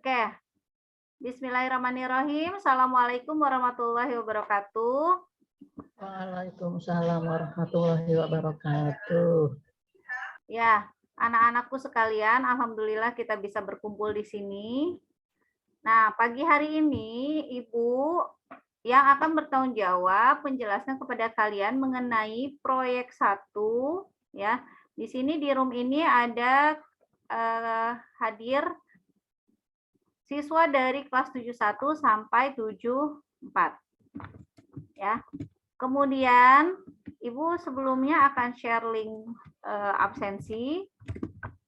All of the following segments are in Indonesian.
Oke. Bismillahirrahmanirrahim. Assalamualaikum warahmatullahi wabarakatuh. Waalaikumsalam warahmatullahi wabarakatuh. Ya, anak-anakku sekalian, alhamdulillah kita bisa berkumpul di sini. Nah, pagi hari ini Ibu yang akan bertanggung jawab menjelaskan kepada kalian mengenai proyek 1 ya. Di sini di room ini ada hadir siswa dari kelas 71 sampai 74. Ya. Kemudian Ibu sebelumnya akan share link absensi.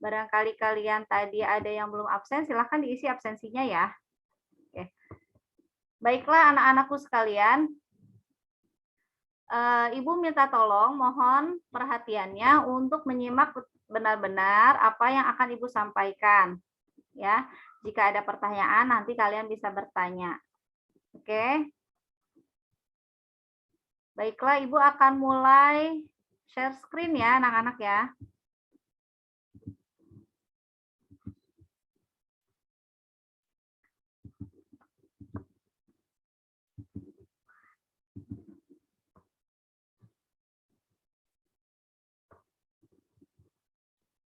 Barangkali kalian tadi ada yang belum absen, silahkan diisi absensinya ya. Oke. Baiklah anak-anakku sekalian, Ibu minta tolong, mohon perhatiannya untuk menyimak benar-benar apa yang akan Ibu sampaikan. Ya, jika ada pertanyaan nanti kalian bisa bertanya. Oke. Baiklah, Ibu akan mulai share screen ya, anak-anak ya.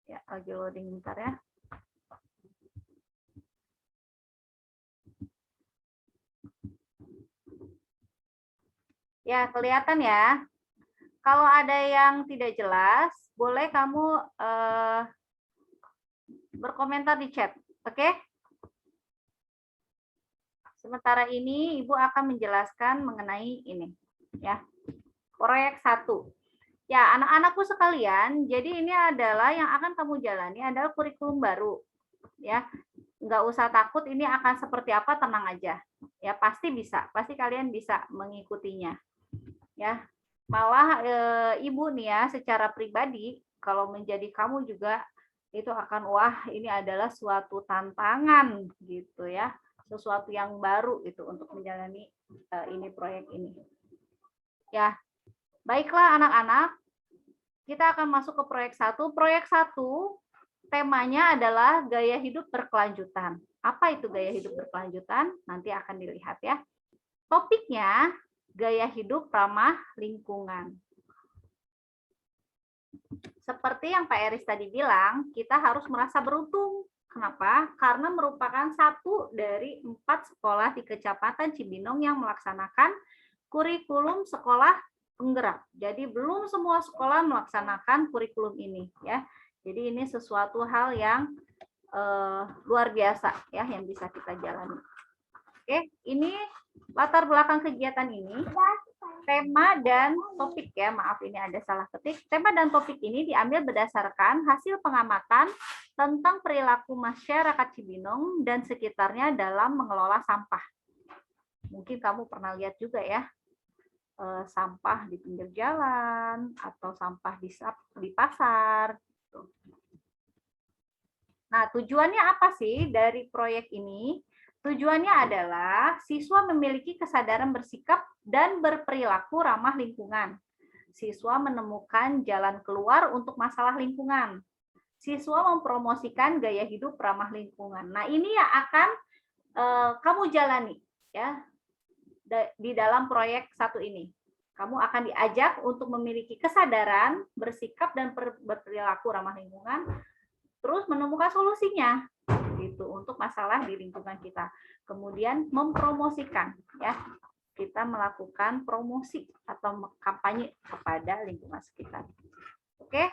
Ya, lagi loading bentar ya. Ya, kelihatan ya. Kalau ada yang tidak jelas, boleh kamu berkomentar di chat, oke? Sementara ini Ibu akan menjelaskan mengenai ini, ya. Proyek 1. Ya, anak-anakku sekalian, jadi ini adalah yang akan kamu jalani adalah kurikulum baru, ya. Nggak usah takut ini akan seperti apa, tenang aja. Ya, pasti bisa, pasti kalian bisa mengikutinya. Ya, malah Ibu nih ya, secara pribadi, kalau menjadi kamu juga itu akan wah ini adalah suatu tantangan gitu ya, sesuatu yang baru itu untuk menjalani ini proyek ini. Ya, baiklah anak-anak, kita akan masuk ke proyek 1. Proyek 1 temanya adalah gaya hidup berkelanjutan. Apa itu gaya hidup berkelanjutan? Nanti akan dilihat ya. Topiknya gaya hidup ramah lingkungan. Seperti yang Pak Eris tadi bilang, kita harus merasa beruntung. Kenapa? Karena merupakan satu dari 4 sekolah di Kecamatan Cibinong yang melaksanakan kurikulum sekolah penggerak. Jadi belum semua sekolah melaksanakan kurikulum ini ya. Jadi ini sesuatu hal yang luar biasa ya yang bisa kita jalani. Oke, ini latar belakang kegiatan ini. Tema dan topik ya, maaf ini ada salah ketik. Tema dan topik ini diambil berdasarkan hasil pengamatan tentang perilaku masyarakat Cibinong dan sekitarnya dalam mengelola sampah. Mungkin kamu pernah lihat juga ya, sampah di pinggir jalan atau sampah di pasar. Nah, tujuannya apa sih dari proyek ini? Tujuannya adalah siswa memiliki kesadaran bersikap dan berperilaku ramah lingkungan. Siswa menemukan jalan keluar untuk masalah lingkungan. Siswa mempromosikan gaya hidup ramah lingkungan. Nah, ini yang akan kamu jalani ya di dalam proyek 1 ini. Kamu akan diajak untuk memiliki kesadaran, bersikap dan berperilaku ramah lingkungan, terus menemukan solusinya gitu untuk masalah di lingkungan kita. Kemudian mempromosikan ya. Kita melakukan promosi atau kampanye kepada lingkungan sekitar. Oke.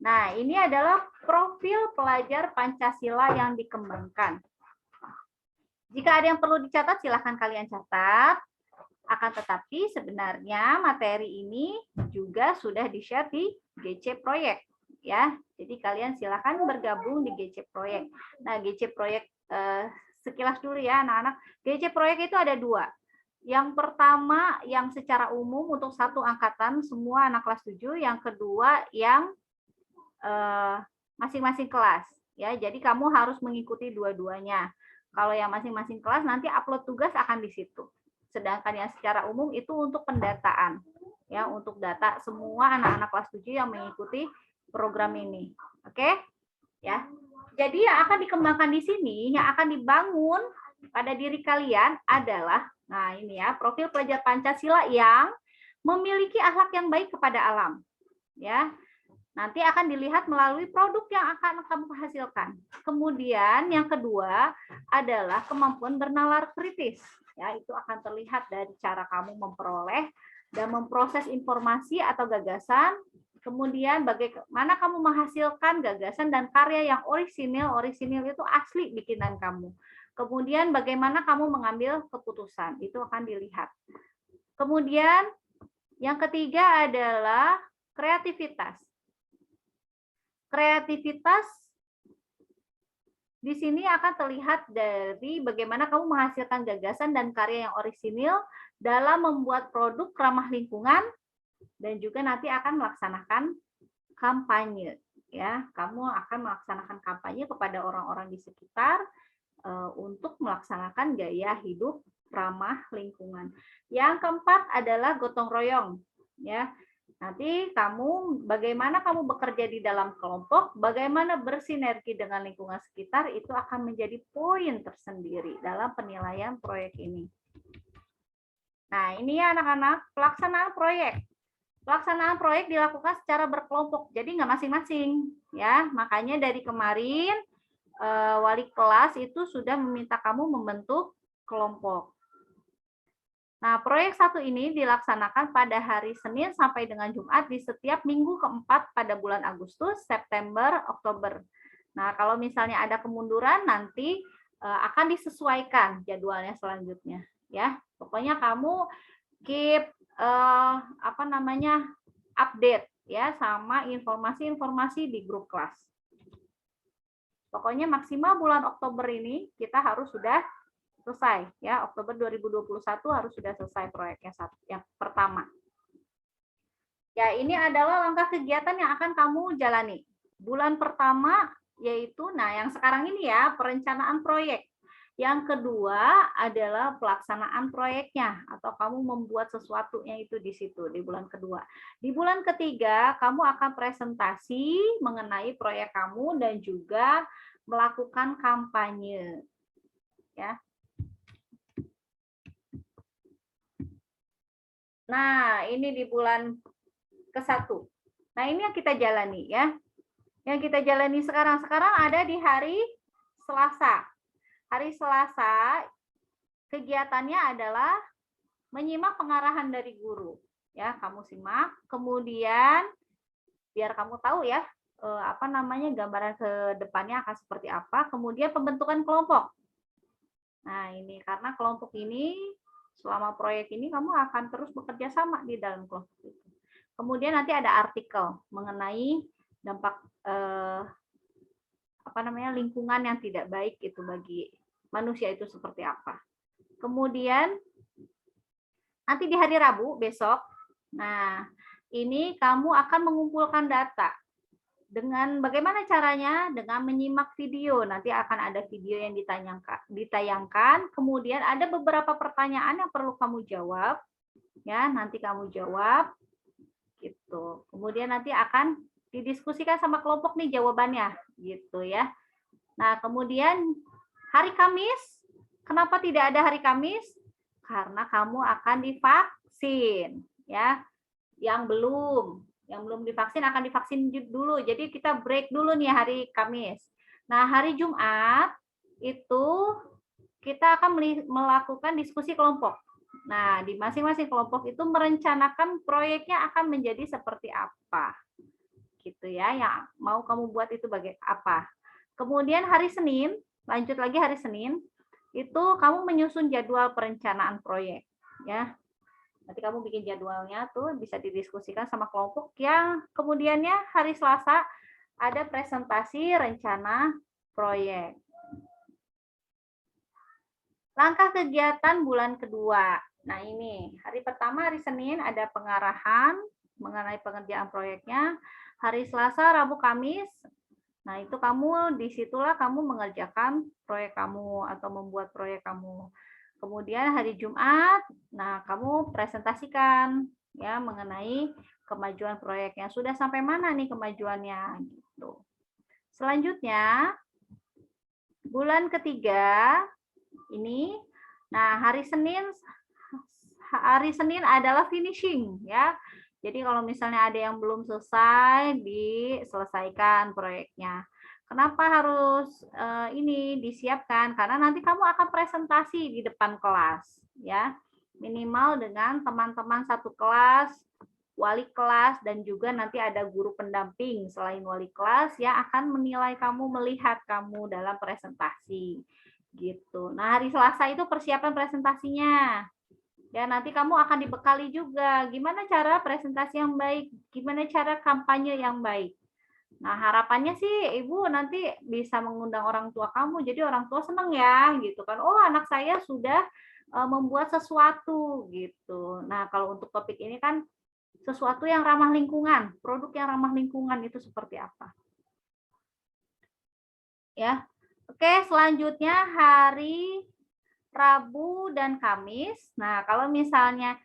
Nah, ini adalah profil pelajar Pancasila yang dikembangkan. Jika ada yang perlu dicatat, silahkan kalian catat. Akan tetapi sebenarnya materi ini juga sudah di-share di GC Proyek. Ya, jadi kalian silakan bergabung di GC Proyek. Nah, GC Proyek sekilas dulu ya anak-anak. GC Proyek itu ada 2. Yang pertama yang secara umum untuk 1 angkatan semua anak kelas 7, yang kedua yang masing-masing kelas. Ya, jadi kamu harus mengikuti dua-duanya. Kalau yang masing-masing kelas nanti upload tugas akan di situ. Sedangkan yang secara umum itu untuk pendataan. Ya, untuk data semua anak-anak kelas 7 yang mengikuti program ini. Oke? Ya. Jadi yang akan dikembangkan di sini, yang akan dibangun pada diri kalian adalah, nah ini ya, profil pelajar Pancasila yang memiliki akhlak yang baik kepada alam. Ya, nanti akan dilihat melalui produk yang akan kamu hasilkan. Kemudian yang kedua adalah kemampuan bernalar kritis. Ya, itu akan terlihat dari cara kamu memperoleh dan memproses informasi atau gagasan. Kemudian bagaimana kamu menghasilkan gagasan dan karya yang orisinil itu asli bikinan kamu. Kemudian bagaimana kamu mengambil keputusan, itu akan dilihat. Kemudian yang ketiga adalah kreativitas. Kreativitas di sini akan terlihat dari bagaimana kamu menghasilkan gagasan dan karya yang orisinil dalam membuat produk ramah lingkungan dan juga nanti akan melaksanakan kampanye. Ya, kamu akan melaksanakan kampanye kepada orang-orang di sekitar untuk melaksanakan gaya hidup ramah lingkungan. Yang keempat adalah gotong royong. Ya, nanti bagaimana kamu bekerja di dalam kelompok, bagaimana bersinergi dengan lingkungan sekitar, itu akan menjadi poin tersendiri dalam penilaian proyek ini. Nah, ini ya anak-anak, pelaksanaan proyek. Pelaksanaan proyek dilakukan secara berkelompok, jadi nggak masing-masing. Ya, makanya dari kemarin wali kelas itu sudah meminta kamu membentuk kelompok. Nah, proyek 1 ini dilaksanakan pada hari Senin sampai dengan Jumat di setiap minggu keempat pada bulan Agustus, September, Oktober. Nah, kalau misalnya ada kemunduran nanti akan disesuaikan jadwalnya selanjutnya. Ya, pokoknya kamu keep update ya sama informasi-informasi di grup kelas. Pokoknya maksimal bulan Oktober ini kita harus sudah selesai ya, Oktober 2021 harus sudah selesai proyeknya yang pertama. Ya, ini adalah langkah kegiatan yang akan kamu jalani. Bulan pertama yaitu yang sekarang ini ya, perencanaan proyek. Yang kedua adalah pelaksanaan proyeknya atau kamu membuat sesuatunya itu di situ di bulan kedua. Di bulan ketiga kamu akan presentasi mengenai proyek kamu dan juga melakukan kampanye. Ya. Nah, ini di bulan ke-1. Nah, ini yang kita jalani ya. Yang kita jalani sekarang ada di hari Selasa. Hari Selasa kegiatannya adalah menyimak pengarahan dari guru. Ya, kamu simak. Kemudian biar kamu tahu ya, gambaran ke depannya akan seperti apa. Kemudian pembentukan kelompok. Nah, ini karena kelompok ini selama proyek ini kamu akan terus bekerja sama di dalam kelompok itu. Kemudian nanti ada artikel mengenai dampak lingkungan yang tidak baik itu bagi manusia itu seperti apa. Kemudian nanti di hari Rabu besok, nah ini kamu akan mengumpulkan data. Dengan bagaimana caranya? Dengan menyimak video. Nanti akan ada video yang ditayangkan. Kemudian ada beberapa pertanyaan yang perlu kamu jawab. Ya, nanti kamu jawab gitu. Kemudian nanti akan didiskusikan sama kelompok nih jawabannya gitu ya. Nah, kemudian hari Kamis, kenapa tidak ada hari Kamis? Karena kamu akan divaksin ya. Yang belum divaksin akan divaksin dulu. Jadi kita break dulu nih hari Kamis. Nah, hari Jumat itu kita akan melakukan diskusi kelompok. Nah, di masing-masing kelompok itu merencanakan proyeknya akan menjadi seperti apa. Gitu ya, yang mau kamu buat itu apa. Kemudian hari Senin, lanjut lagi hari Senin, itu kamu menyusun jadwal perencanaan proyek. Ya, nanti kamu bikin jadwalnya tuh bisa didiskusikan sama kelompok yang kemudiannya hari Selasa ada presentasi rencana proyek. Langkah kegiatan bulan kedua. Nah ini, hari pertama hari Senin ada pengarahan mengenai pengerjaan proyeknya. Hari Selasa, Rabu, Kamis, nah itu disitulah kamu mengerjakan proyek kamu atau membuat proyek kamu. Kemudian hari Jumat, nah kamu presentasikan ya mengenai kemajuan proyeknya. Sudah sampai mana nih kemajuannya gitu. Selanjutnya Bulan ketiga ini, nah hari Senin adalah finishing ya. Jadi kalau misalnya ada yang belum selesai, diselesaikan proyeknya. Kenapa harus ini disiapkan? Karena nanti kamu akan presentasi di depan kelas, ya. Minimal dengan teman-teman satu kelas, wali kelas, dan juga nanti ada guru pendamping selain wali kelas yang akan menilai kamu, melihat kamu dalam presentasi. Gitu. Nah, hari Selasa itu persiapan presentasinya. Ya, nanti kamu akan dibekali juga gimana cara presentasi yang baik, gimana cara kampanye yang baik. Nah, harapannya sih Ibu nanti bisa mengundang orang tua kamu, jadi orang tua senang ya, gitu kan. Oh, anak saya sudah membuat sesuatu, gitu. Nah, kalau untuk topik ini kan sesuatu yang ramah lingkungan, produk yang ramah lingkungan itu seperti apa. Ya, oke, selanjutnya hari Rabu dan Kamis. Nah, kalau misalnya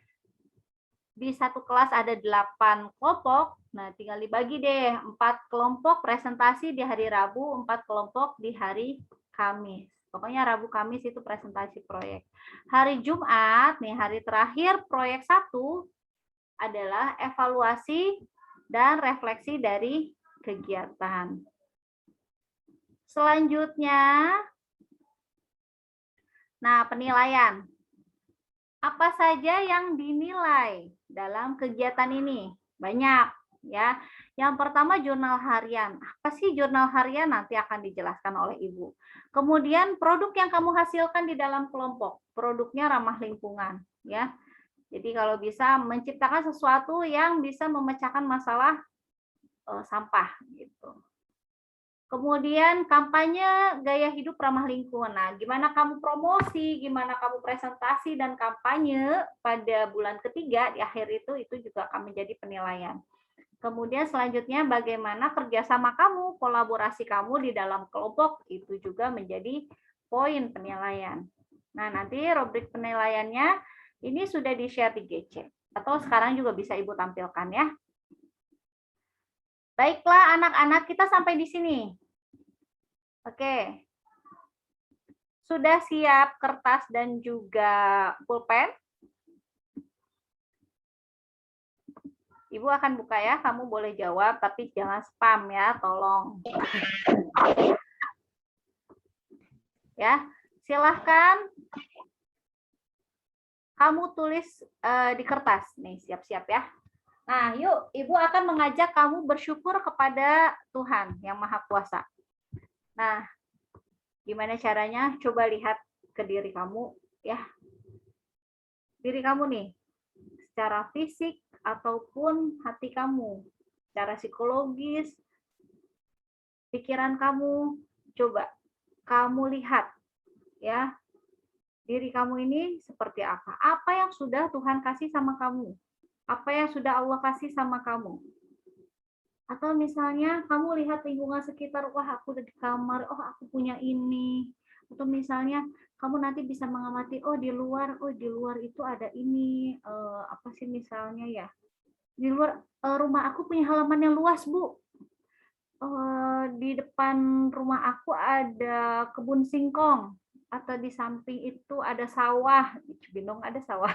di satu kelas ada 8 kelompok, nah tinggal dibagi deh, 4 kelompok presentasi di hari Rabu, 4 kelompok di hari Kamis. Pokoknya Rabu Kamis itu presentasi proyek. Hari Jumat, nih hari terakhir proyek 1 adalah evaluasi dan refleksi dari kegiatan. Selanjutnya, nah penilaian. Apa saja yang dinilai dalam kegiatan ini? Banyak ya. Yang pertama jurnal harian. Apa sih jurnal harian? Nanti akan dijelaskan oleh Ibu. Kemudian produk yang kamu hasilkan di dalam kelompok. Produknya ramah lingkungan ya. Jadi kalau bisa menciptakan sesuatu yang bisa memecahkan masalah sampah gitu. Kemudian kampanye gaya hidup ramah lingkungan. Nah, gimana kamu promosi, gimana kamu presentasi dan kampanye pada bulan ketiga di akhir itu juga akan menjadi penilaian. Kemudian selanjutnya bagaimana kerjasama kamu, kolaborasi kamu di dalam kelompok itu juga menjadi poin penilaian. Nah, nanti rubrik penilaiannya ini sudah di-share di GC atau sekarang juga bisa Ibu tampilkan ya. Baiklah anak-anak, kita sampai di sini. Oke. Sudah siap kertas dan juga pulpen? Ibu akan buka ya, kamu boleh jawab, tapi jangan spam ya, tolong. Ya, silahkan kamu tulis di kertas. Nih, siap-siap ya. Nah, yuk, Ibu akan mengajak kamu bersyukur kepada Tuhan yang Maha Kuasa. Nah, gimana caranya? Coba lihat ke diri kamu, ya. Diri kamu nih, secara fisik ataupun hati kamu, secara psikologis, pikiran kamu, coba kamu lihat, ya, diri kamu ini seperti apa? Apa yang sudah Tuhan kasih sama kamu? Apa yang sudah Allah kasih sama kamu? Atau misalnya kamu lihat lingkungan sekitar, wah aku udah di kamar, oh aku punya ini. Atau misalnya kamu nanti bisa mengamati, oh di luar itu ada ini, apa sih misalnya ya? Di luar rumah aku punya halaman yang luas, Bu. Di depan rumah aku ada kebun singkong, atau di samping itu ada sawah, di Cibinong ada sawah.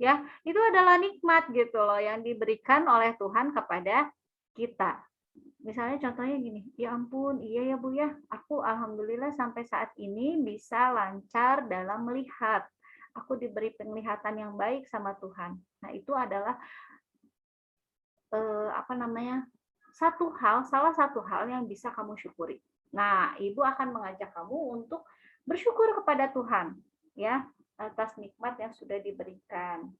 Ya, itu adalah nikmat gitu loh yang diberikan oleh Tuhan kepada kita. Misalnya contohnya gini, ya ampun, iya ya Bu ya, aku alhamdulillah sampai saat ini bisa lancar dalam melihat. Aku diberi penglihatan yang baik sama Tuhan. Nah, itu adalah salah satu hal yang bisa kamu syukuri. Nah, Ibu akan mengajak kamu untuk bersyukur kepada Tuhan ya atas nikmat yang sudah diberikan.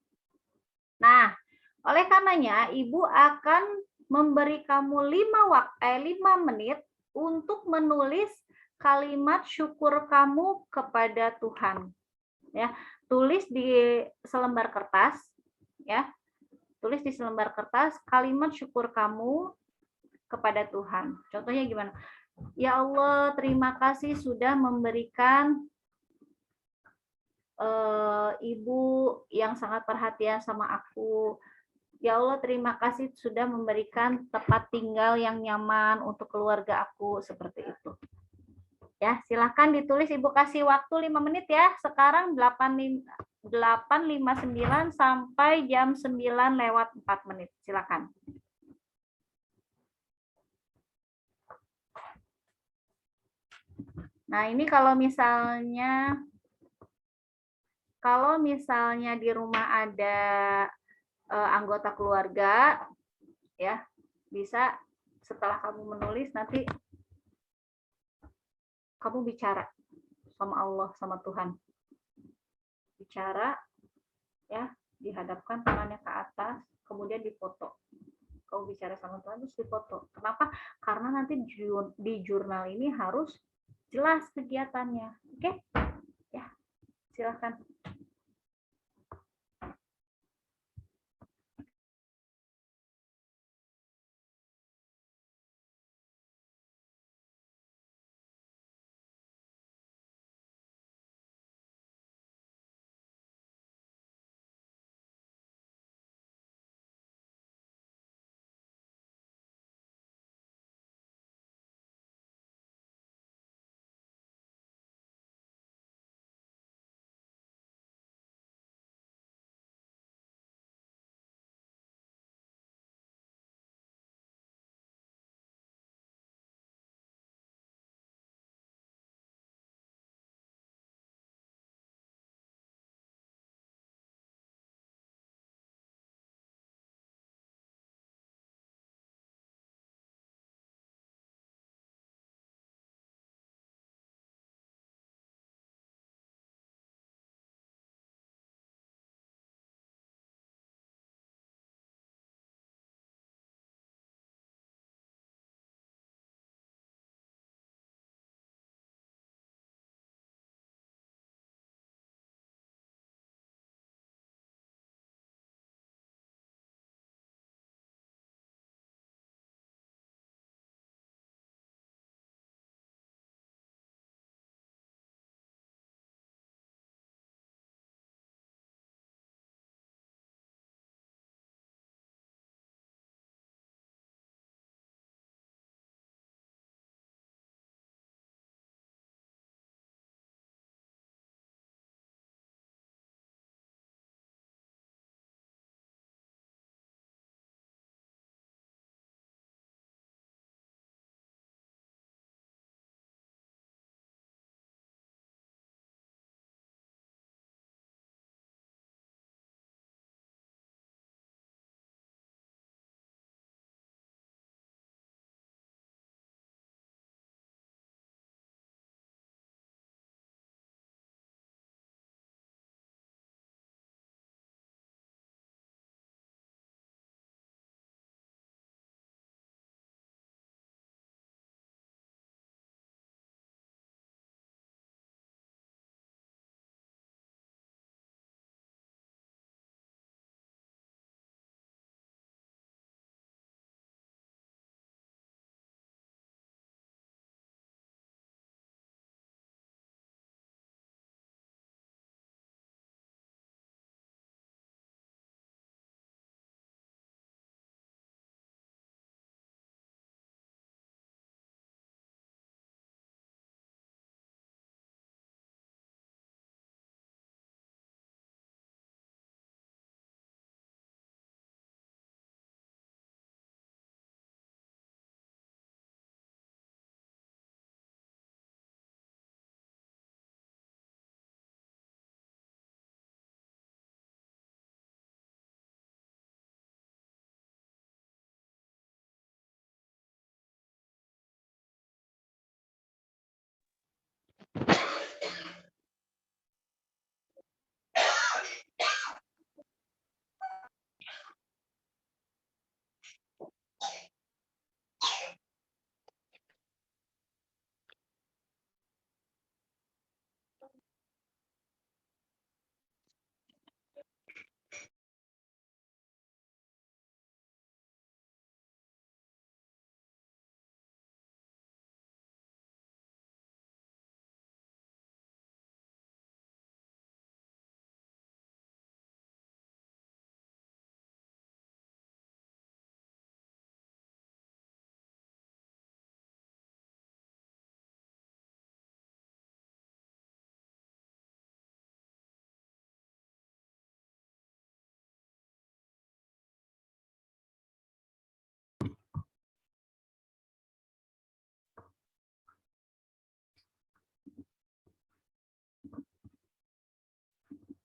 Nah, oleh karenanya Ibu akan memberi kamu 5 menit untuk menulis kalimat syukur kamu kepada Tuhan. Ya, tulis di selembar kertas ya. Tulis di selembar kertas kalimat syukur kamu kepada Tuhan. Contohnya gimana? Ya Allah, terima kasih sudah memberikan ibu yang sangat perhatian sama aku. Ya Allah, terima kasih sudah memberikan tempat tinggal yang nyaman untuk keluarga aku, seperti itu. Ya, silahkan ditulis. Ibu kasih waktu 5 menit ya. Sekarang 8.59 sampai jam 9 lewat 4 menit. Silakan. Nah, ini kalau misalnya di rumah ada anggota keluarga, ya, bisa setelah kamu menulis nanti kamu bicara sama Allah, sama Tuhan. Bicara, ya, dihadapkan tangannya ke atas, kemudian difoto. Kamu bicara sama Tuhan terus difoto. Kenapa? Karena nanti di jurnal ini harus jelas kegiatannya. Oke? Ya, silakan.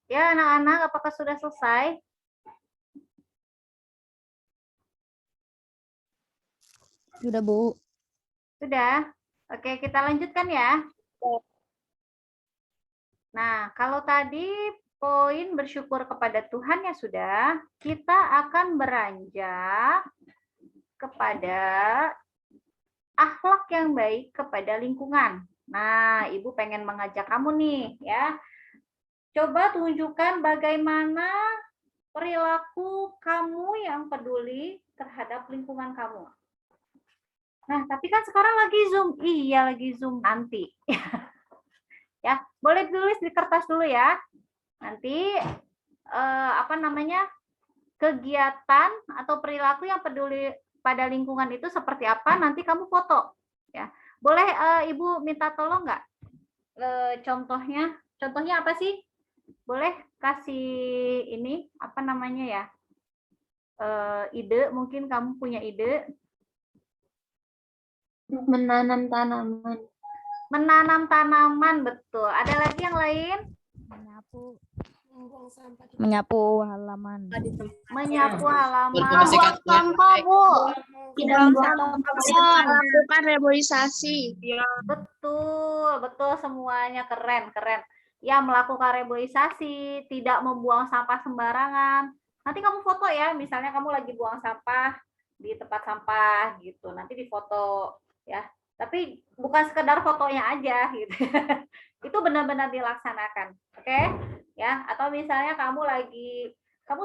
Ya, anak-anak, apakah sudah selesai? Sudah, Bu. Sudah? Oke, kita lanjutkan ya. Nah, kalau tadi poin bersyukur kepada Tuhan ya sudah, kita akan beranjak kepada akhlak yang baik kepada lingkungan. Nah, Ibu pengen mengajak kamu nih ya. Coba tunjukkan bagaimana perilaku kamu yang peduli terhadap lingkungan kamu. Nah, tapi kan sekarang lagi Zoom. Iya, lagi Zoom nanti. Ya, boleh tulis di kertas dulu ya. Nanti kegiatan atau perilaku yang peduli pada lingkungan itu seperti apa, nanti kamu foto. Ya, boleh Ibu minta tolong nggak? Contohnya apa sih? Boleh kasih ini apa namanya ya? Ide, mungkin kamu punya ide. Menanam tanaman. Menanam tanaman, betul. Ada lagi yang lain? Menyapu halaman. Menyapu halaman. Buang sampah, Bu. Tidak melakukan reboisasi. Betul, betul semuanya keren. Ya, melakukan reboisasi, tidak membuang sampah sembarangan. Nanti kamu foto ya, misalnya kamu lagi buang sampah di tempat sampah gitu. Nanti difoto ya. Tapi bukan sekedar fotonya aja gitu. Itu benar-benar dilaksanakan. Oke? Ya, atau misalnya kamu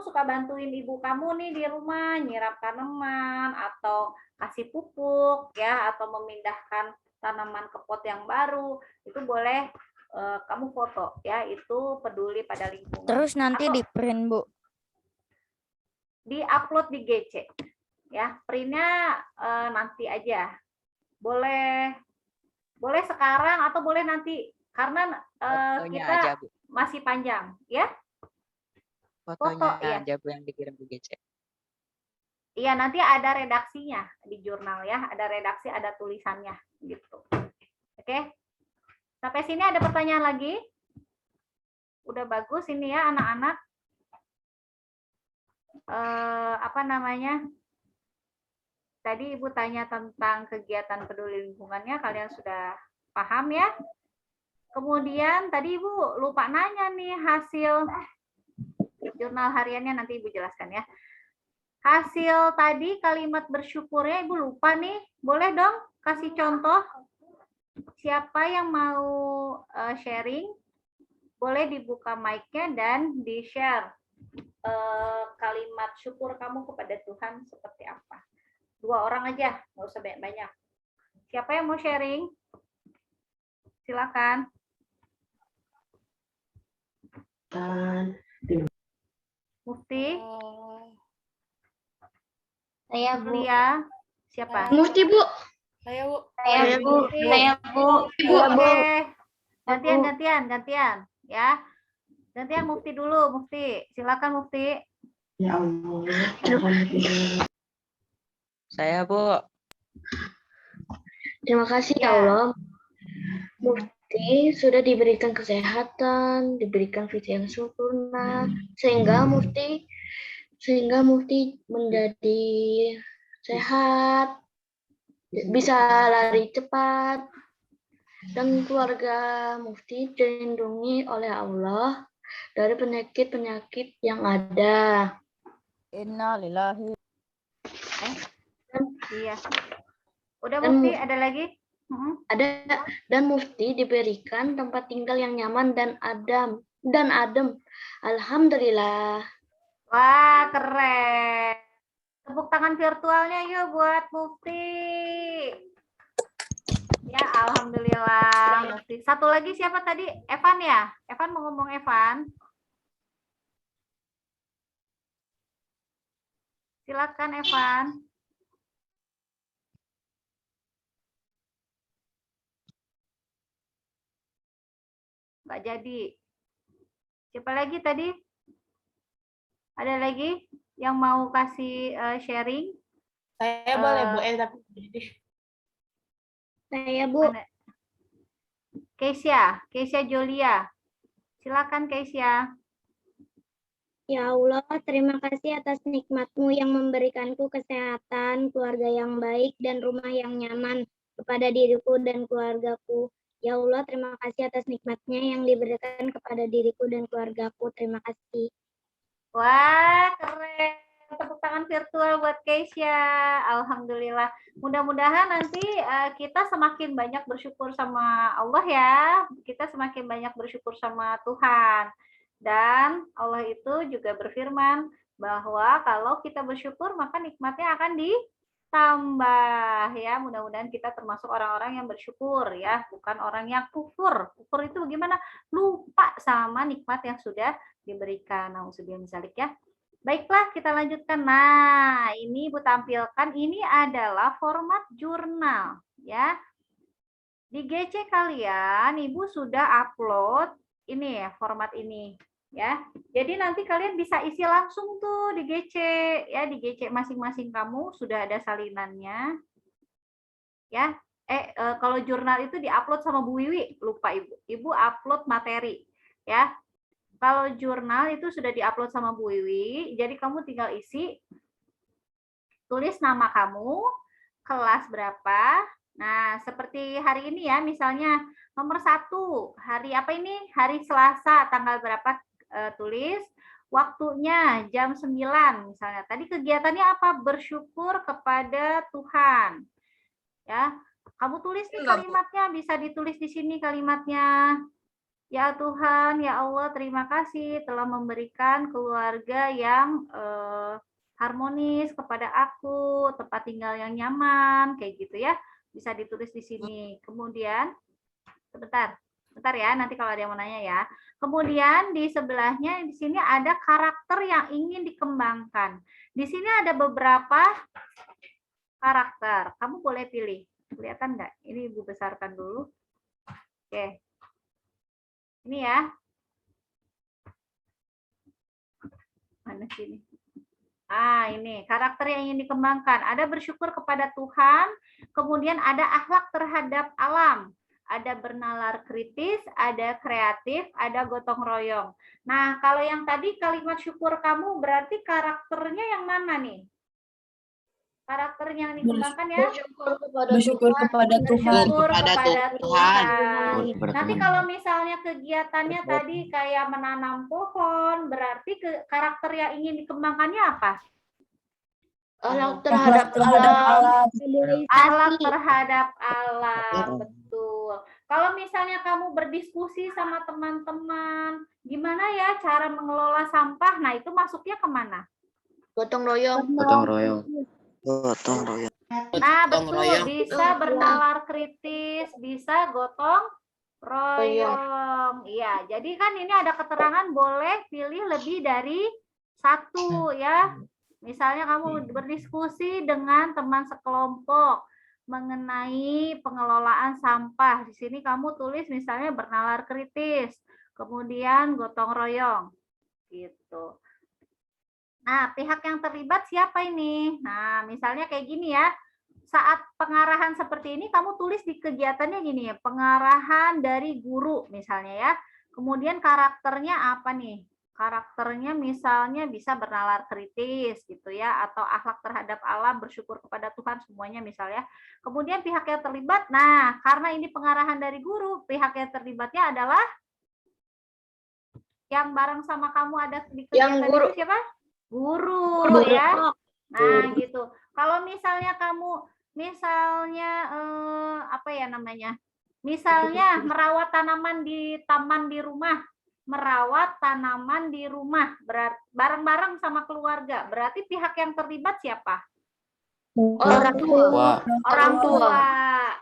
suka bantuin ibu kamu nih di rumah nyiram tanaman atau kasih pupuk ya, atau memindahkan tanaman ke pot yang baru, itu boleh kamu foto ya, itu peduli pada lingkungan. Terus nanti Atau di print, Bu. di-upload di GC ya, printnya nanti aja, boleh sekarang atau boleh nanti, karena kita aja, Bu. masih panjang ya. Fotonya iya. aja, Bu, yang dikirim ke GC. Iya, nanti ada redaksinya di jurnal ya, ada redaksi, ada tulisannya gitu. Oke. Sampai sini ada pertanyaan lagi? Udah bagus ini ya anak-anak. Tadi Ibu tanya tentang kegiatan peduli lingkungannya, kalian sudah paham ya? Kemudian tadi Ibu lupa nanya nih hasil jurnal hariannya, nanti Ibu jelaskan ya. Hasil tadi kalimat bersyukurnya Ibu lupa nih, boleh dong kasih contoh? Siapa yang mau sharing? Boleh dibuka mic-nya dan di-share kalimat syukur kamu kepada Tuhan seperti apa. 2 orang aja, nggak usah banyak-banyak. Siapa yang mau sharing? Silakan. Mufti? Saya, Bu. Lia? Siapa? Mufti, Bu. Saya, Bu. Saya, Bu. Saya, Bu. Oke. Gantian. Ya. Gantian Mufti dulu, Mufti. Silakan Mufti. Ya Allah. Saya, Bu. Terima kasih ya Allah. Mufti sudah diberikan kesehatan, diberikan visi yang sempurna, sehingga Mufti menjadi sehat, bisa lari cepat, dan keluarga Mufti dilindungi oleh Allah dari penyakit-penyakit yang ada. Innalillahi. Iya. Udah Mufti, ada lagi? Dan Mufti diberikan tempat tinggal yang nyaman dan adem. Alhamdulillah. Wah, keren. Tepuk tangan virtualnya yuk buat Mufti. Ya, alhamdulillah Mufti. Satu lagi siapa tadi? Evan ya? Evan mau ngomong Evan. Silakan Evan. Nggak jadi. Siapa lagi tadi? Ada lagi yang mau kasih sharing? Saya boleh, Bu. Tapi Saya, Bu. Keisha Jolia. Silakan Keisha. Ya Allah, terima kasih atas nikmat-Mu yang memberikanku kesehatan, keluarga yang baik, dan rumah yang nyaman kepada diriku dan keluargaku. Ya Allah, terima kasih atas nikmat-Nya yang diberikan kepada diriku dan keluargaku. Terima kasih. Wah, keren. Tepuk tangan virtual buat Keisha. Alhamdulillah. Mudah-mudahan nanti kita semakin banyak bersyukur sama Allah ya. Kita semakin banyak bersyukur sama Tuhan. Dan Allah itu juga berfirman bahwa kalau kita bersyukur maka nikmatnya akan ditambah ya. Mudah-mudahan kita termasuk orang-orang yang bersyukur ya, bukan orang yang kufur. Kufur itu bagaimana? Lupa sama nikmat yang sudah diberikan. Nauzubillah min dzalik ya. Baiklah, kita lanjutkan. Nah, ini Ibu tampilkan, ini adalah format jurnal ya. Di GC kalian Ibu sudah upload ini ya, format ini ya. Jadi nanti kalian bisa isi langsung tuh di GC ya, di GC masing-masing kamu sudah ada salinannya. Ya. Kalau jurnal itu diupload sama Bu Wiwi, lupa Ibu. Ibu upload materi ya. Kalau jurnal itu sudah diupload sama Bu Wiwi, jadi kamu tinggal isi, tulis nama kamu, kelas berapa. Nah, seperti hari ini ya, misalnya nomor 1, hari apa ini? Hari Selasa, tanggal berapa, tulis. Waktunya jam 9 misalnya. Tadi kegiatannya apa? Bersyukur kepada Tuhan. Ya, kamu tulis nih kalimatnya, bisa ditulis di sini kalimatnya. Ya Tuhan, ya Allah, terima kasih telah memberikan keluarga yang harmonis kepada aku, tempat tinggal yang nyaman, kayak gitu ya. Bisa ditulis di sini. Kemudian, sebentar ya, nanti kalau ada yang mau nanya ya. Kemudian di sebelahnya, di sini ada karakter yang ingin dikembangkan. Di sini ada beberapa karakter. Kamu boleh pilih. Kelihatan nggak? Ini Ibu besarkan dulu. Oke. Ini ya. Mana sini? Ini karakter yang ingin dikembangkan. Ada bersyukur kepada Tuhan, kemudian ada akhlak terhadap alam, ada bernalar kritis, ada kreatif, ada gotong royong. Nah, kalau yang tadi kalimat syukur kamu berarti karakternya yang mana nih? Karakternya yang dikembangkan ya? Bersyukur kepada Tuhan. Bersyukur kepada Tuhan. Nanti kalau misalnya kegiatannya tadi kayak menanam pohon, berarti karakter yang ingin dikembangkannya apa? Akhlak terhadap alam. Akhlak terhadap alam, betul. Kalau misalnya kamu berdiskusi sama teman-teman, gimana ya cara mengelola sampah? Nah, itu masuknya kemana? Gotong royong. Gotong royong. Gotong royong. Nah, betul, bisa bernalar kritis, bisa gotong royong. Iya, jadi kan ini ada keterangan boleh pilih lebih dari satu ya. Misalnya kamu berdiskusi dengan teman sekelompok mengenai pengelolaan sampah. Di sini kamu tulis misalnya bernalar kritis, kemudian gotong royong. Gitu. Nah, pihak yang terlibat siapa ini? Nah, misalnya kayak gini ya. Saat pengarahan seperti ini, kamu tulis di kegiatannya gini ya. Pengarahan dari guru misalnya ya. Kemudian karakternya apa nih? Karakternya misalnya bisa bernalar kritis gitu ya. Atau akhlak terhadap alam, bersyukur kepada Tuhan, semuanya misalnya. Kemudian pihak yang terlibat, nah karena ini pengarahan dari guru, pihak yang terlibatnya adalah yang bareng sama kamu ada di kegiatan itu siapa? Guru ya. Nah, gitu. Kalau misalnya kamu apa ya namanya? Misalnya merawat tanaman di taman di rumah, merawat tanaman di rumah bareng-bareng sama keluarga. Berarti pihak yang terlibat siapa? Orang tua. Orang tua.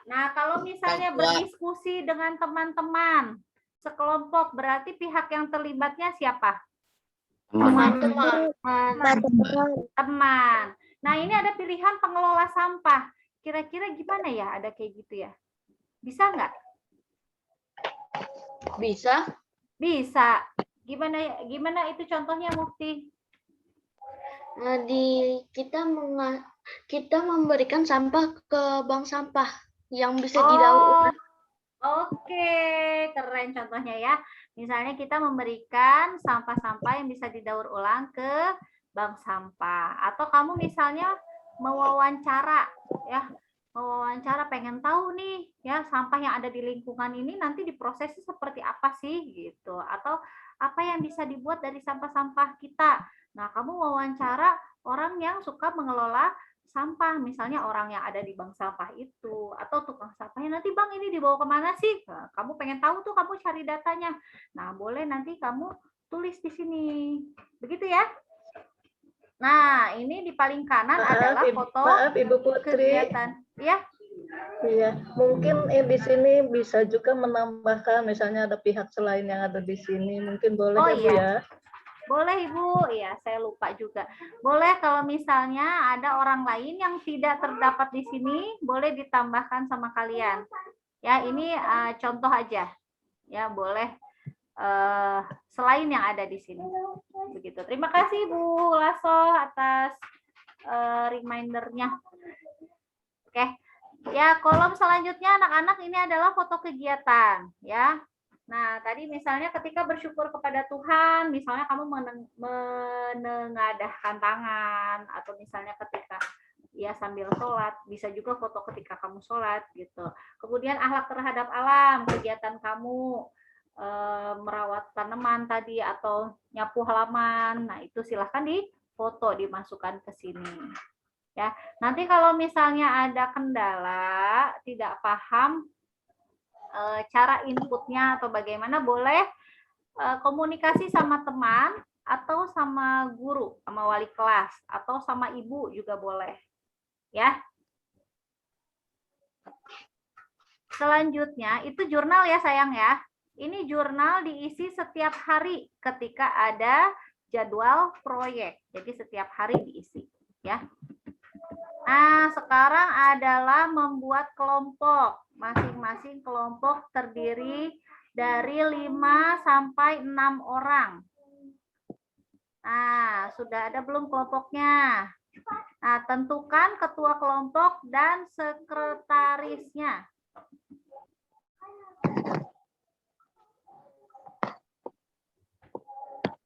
Nah, kalau misalnya berdiskusi dengan teman-teman sekelompok, berarti pihak yang terlibatnya siapa? Teman. Nah, ini ada pilihan pengelola sampah. Kira-kira gimana ya? Ada kayak gitu ya? Bisa nggak? Bisa. Bisa. Gimana itu contohnya, Mufti? Nah, kita memberikan sampah ke bank sampah yang bisa didaur ulang. Oke, keren contohnya ya. Misalnya kita memberikan sampah-sampah yang bisa didaur ulang ke bank sampah. Atau kamu misalnya mewawancara, ya, mewawancara pengen tahu nih, ya, sampah yang ada di lingkungan ini nanti diprosesnya seperti apa sih, gitu. Atau apa yang bisa dibuat dari sampah-sampah kita. Nah, kamu wawancara orang yang suka mengelola sampah, misalnya orang yang ada di bank sampah itu, atau tukang sampahnya, nanti bang ini dibawa kemana sih? Nah, kamu pengen tahu tuh, kamu cari datanya. Nah, boleh nanti kamu tulis di sini. Begitu ya? Nah, ini di paling kanan adalah foto Ibu Putri. kegiatan. Ya, Iya, mungkin di sini bisa juga menambahkan, misalnya ada pihak selain yang ada di sini, mungkin boleh Oh, ya Bu iya. ya? Boleh Ibu, ya saya lupa juga. Boleh kalau misalnya ada orang lain yang tidak terdapat di sini, boleh ditambahkan sama kalian. Ya, ini contoh aja. Ya, boleh selain yang ada di sini. Begitu. Terima kasih Bu Lasso atas reminder-nya. Oke. Ya, kolom selanjutnya anak-anak ini adalah foto kegiatan, ya. Nah, tadi misalnya ketika bersyukur kepada Tuhan, misalnya kamu menengadahkan tangan, atau misalnya ketika ya sambil sholat, bisa juga foto ketika kamu sholat gitu. Kemudian akhlak terhadap alam, kegiatan kamu merawat tanaman tadi atau nyapu halaman, nah itu silahkan difoto, dimasukkan ke sini. Ya, nanti kalau misalnya ada kendala, tidak paham cara inputnya atau bagaimana, boleh komunikasi sama teman atau sama guru, sama wali kelas atau sama ibu juga boleh. Ya. Selanjutnya itu jurnal ya sayang ya. Ini jurnal diisi setiap hari ketika ada jadwal proyek. Jadi setiap hari diisi, ya. Nah, sekarang adalah membuat kelompok. Masing-masing kelompok terdiri dari 5 sampai 6 orang. Nah, sudah ada belum kelompoknya? Nah, tentukan ketua kelompok dan sekretarisnya.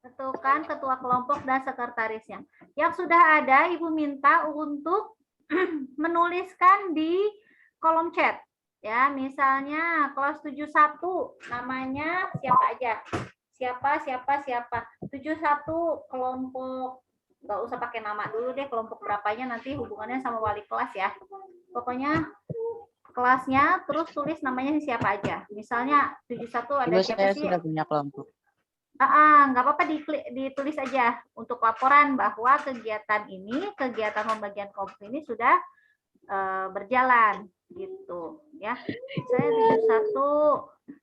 Tentukan ketua kelompok dan sekretarisnya. Yang sudah ada, Ibu minta untuk menuliskan di kolom chat. Ya, misalnya kelas 71 namanya siapa aja? Siapa 71 kelompok, nggak usah pakai nama dulu deh, kelompok berapanya nanti hubungannya sama wali kelas ya. Pokoknya kelasnya terus tulis namanya siapa aja. Misalnya 71 ada Ibu, siapa saya sih? sudah punya kelompok. Nggak apa-apa, ditulis aja untuk laporan bahwa kegiatan ini, kegiatan pembagian kelompok ini sudah berjalan gitu ya. Saya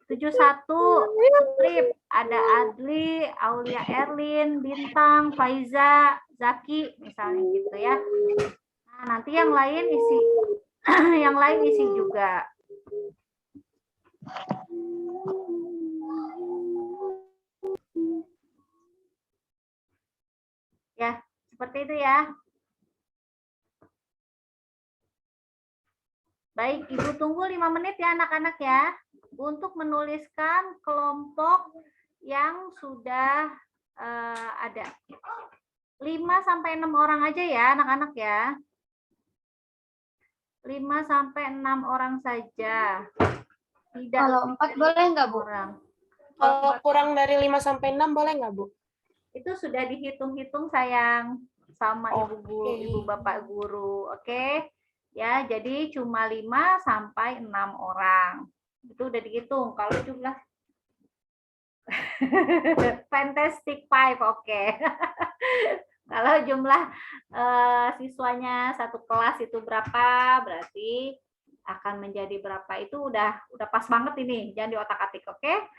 71 strip, ada Adli, Aulia Erlin, Bintang, Faiza, Zaki misalnya gitu ya. Nah, nanti yang lain isi yang lain isi juga. Ya, seperti itu ya. Baik, Ibu tunggu 5 menit ya anak-anak ya, untuk menuliskan kelompok yang sudah ada. 5 sampai 6 orang aja ya anak-anak ya. 5 sampai 6 orang saja. Tidak Kalau 4 boleh nggak, Bu? orang. Kalau kurang dari 5 sampai 6 boleh nggak, Bu? Itu sudah dihitung-hitung sayang sama ibu guru, ibu bapak guru. Oke. Ya, jadi cuma 5 sampai 6 orang. Itu udah dihitung. Kalau jumlah Fantastic Five, oke. Kalau jumlah siswanya satu kelas itu berapa, berarti akan menjadi berapa, itu udah pas banget ini, jangan diotak-atik, oke?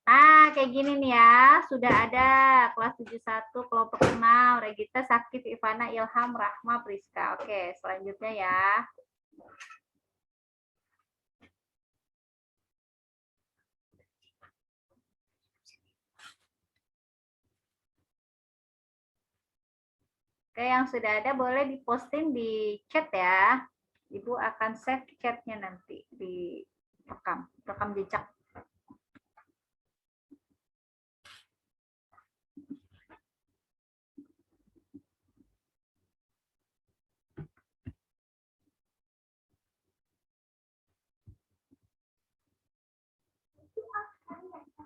Nah, kayak gini nih ya, sudah ada kelas 71 kelompok 6, Regita, Sakif, Ivana, Ilham, Rahma, Priska. Oke, selanjutnya ya. Oke, yang sudah ada boleh diposting di chat ya. Ibu akan save chatnya nanti di rekam rekam jejak.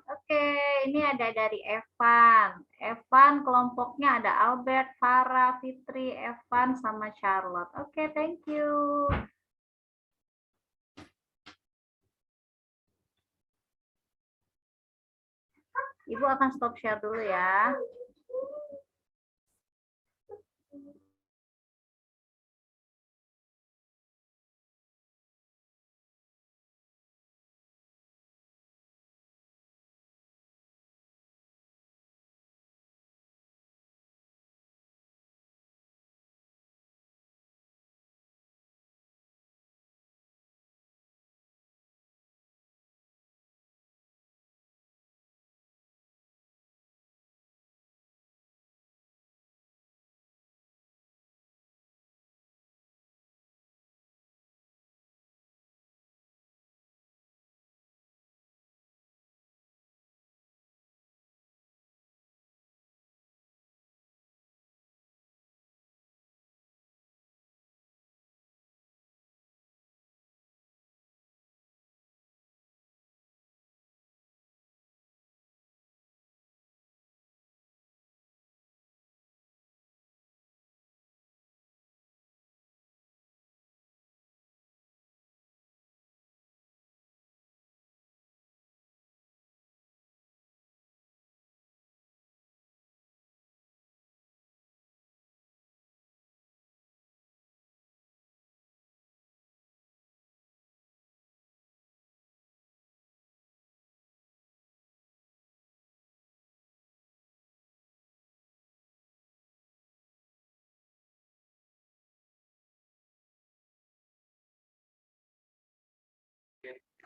Oke, ini ada dari Evan. Evan kelompoknya ada Albert, Farah, Fitri, Evan, sama Charlotte. Oke, thank you. Ibu akan stop share dulu ya.